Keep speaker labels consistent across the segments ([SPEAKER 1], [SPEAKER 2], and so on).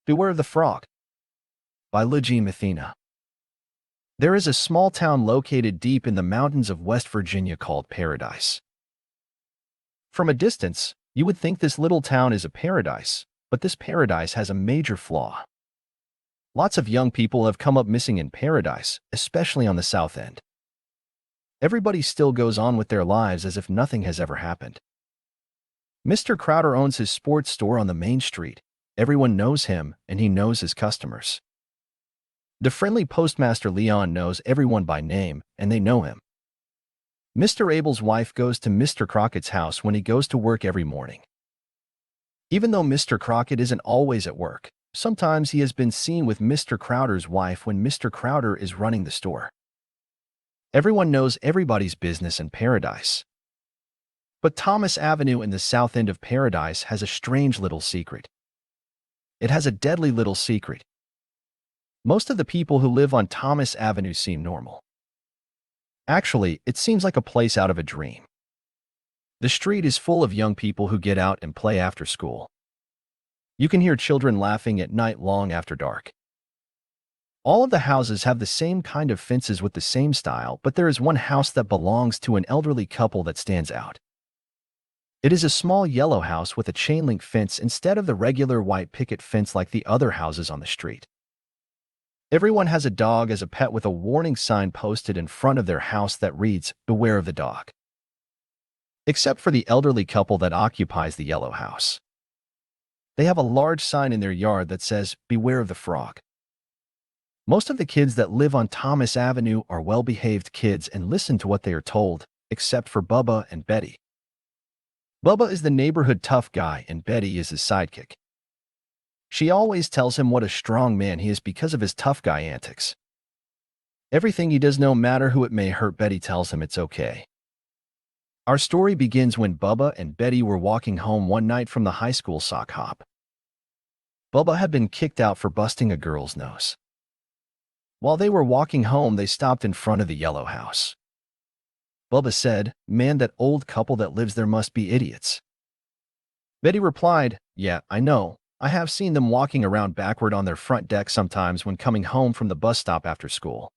[SPEAKER 1] Beware of the Frog by Eugene Mathena. There is a small town located deep in the mountains of West Virginia called Paradise. From a distance, you would think this little town is a paradise, but this paradise has a major flaw. Lots of young people have come up missing in Paradise, especially on the south end. Everybody still goes on with their lives as if nothing has ever happened. Mr. Crowder owns his sports store on the main street. Everyone knows him, and he knows his customers. The friendly postmaster Leon knows everyone by name, and they know him. Mr. Abel's wife goes to Mr. Crockett's house when he goes to work every morning. Even though Mr. Crockett isn't always at work, sometimes he has been seen with Mr. Crowder's wife when Mr. Crowder is running the store. Everyone knows everybody's business in Paradise. But Thomas Avenue in the south end of Paradise has a strange little secret. It has a deadly little secret. Most of the people who live on Thomas Avenue seem normal. Actually, it seems like a place out of a dream. The street is full of young people who get out and play after school. You can hear children laughing at night long after dark. All of the houses have the same kind of fences with the same style, but there is one house that belongs to an elderly couple that stands out. It is a small yellow house with a chain-link fence instead of the regular white picket fence like the other houses on the street. Everyone has a dog as a pet with a warning sign posted in front of their house that reads, "Beware of the dog." Except for the elderly couple that occupies the yellow house. They have a large sign in their yard that says, "Beware of the frog." Most of the kids that live on Thomas Avenue are well-behaved kids and listen to what they are told, except for Bubba and Betty. Bubba is the neighborhood tough guy and Betty is his sidekick. She always tells him what a strong man he is because of his tough guy antics. Everything he does, no matter who it may hurt, Betty tells him it's okay. Our story begins when Bubba and Betty were walking home one night from the high school sock hop. Bubba had been kicked out for busting a girl's nose. While they were walking home, they stopped in front of the yellow house. Bubba said, "Man, that old couple that lives there must be idiots." Betty replied, "Yeah, I know. I have seen them walking around backward on their front deck sometimes when coming home from the bus stop after school.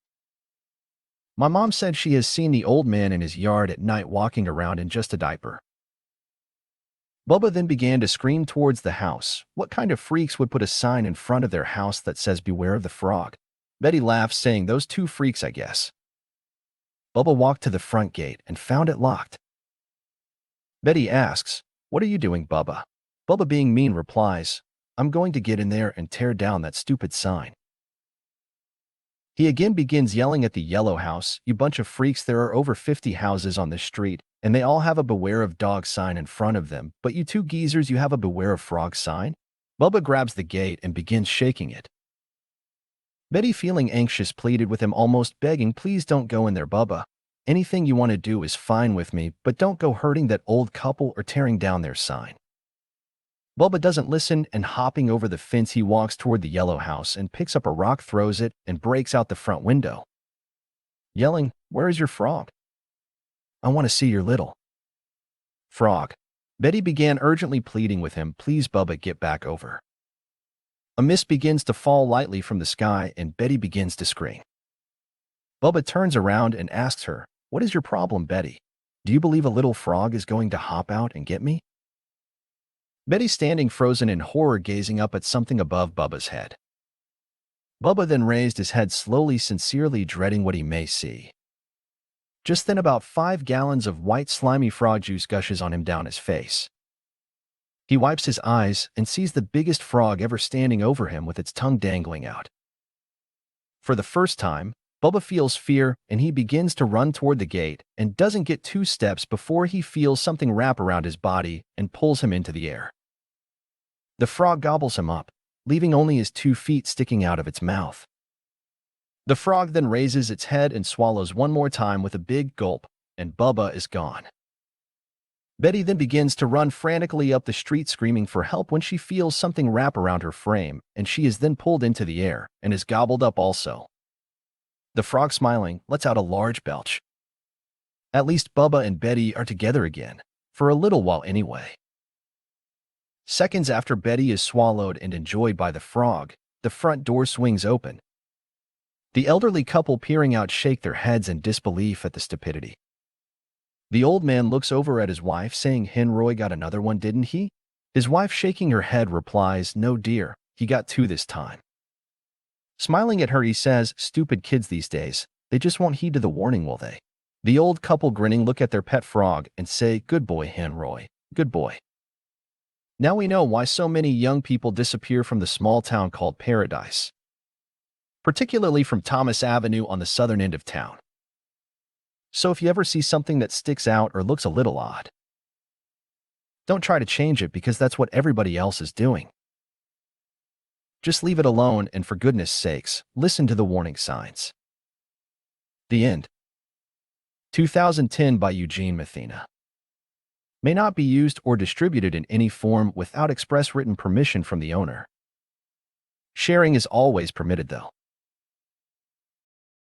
[SPEAKER 1] My mom said she has seen the old man in his yard at night walking around in just a diaper." Bubba then began to scream towards the house. What kind of freaks would put a sign in front of their house that says, "Beware of the frog"? Betty laughed, saying, "Those two freaks, I guess." Bubba walked to the front gate and found it locked. Betty asks, "What are you doing, Bubba?" Bubba, being mean, replies, "I'm going to get in there and tear down that stupid sign." He again begins yelling at the yellow house, "You bunch of freaks, there are over 50 houses on this street, and they all have a beware of dog sign in front of them, but you two geezers, you have a beware of frog sign?" Bubba grabs the gate and begins shaking it. Betty, feeling anxious, pleaded with him, almost begging, "Please don't go in there, Bubba. Anything you want to do is fine with me, but don't go hurting that old couple or tearing down their sign." Bubba doesn't listen, and hopping over the fence, he walks toward the yellow house and picks up a rock, throws it, and breaks out the front window, yelling, "Where is your frog? I want to see your little frog." Betty began urgently pleading with him, "Please, Bubba, get back over." A mist begins to fall lightly from the sky, and Betty begins to scream. Bubba turns around and asks her, "What is your problem, Betty? Do you believe a little frog is going to hop out and get me?" Betty, standing frozen in horror, gazing up at something above Bubba's head. Bubba then raised his head slowly, sincerely dreading what he may see. Just then, about 5 gallons of white slimy frog juice gushes on him down his face. He wipes his eyes and sees the biggest frog ever standing over him with its tongue dangling out. For the first time, Bubba feels fear, and he begins to run toward the gate and doesn't get 2 steps before he feels something wrap around his body and pulls him into the air. The frog gobbles him up, leaving only his 2 feet sticking out of its mouth. The frog then raises its head and swallows one more time with a big gulp, and Bubba is gone. Betty then begins to run frantically up the street, screaming for help, when she feels something wrap around her frame, and she is then pulled into the air and is gobbled up also. The frog, smiling, lets out a large belch. At least Bubba and Betty are together again, for a little while anyway. Seconds after Betty is swallowed and enjoyed by the frog, the front door swings open. The elderly couple peering out shake their heads in disbelief at the stupidity. The old man looks over at his wife, saying, "Henroy got another one, didn't he?" His wife, shaking her head, replies, "No, dear, he got two this time." Smiling at her, he says, "Stupid kids these days, they just won't heed to the warning, will they?" The old couple, grinning, look at their pet frog and say, "Good boy, Henroy, good boy." Now we know why so many young people disappear from the small town called Paradise, particularly from Thomas Avenue on the southern end of town. So if you ever see something that sticks out or looks a little odd, don't try to change it because that's what everybody else is doing. Just leave it alone and, for goodness sakes, listen to the warning signs. The end. 2010 by Eugene Mathena. May not be used or distributed in any form without express written permission from the owner. Sharing is always permitted though.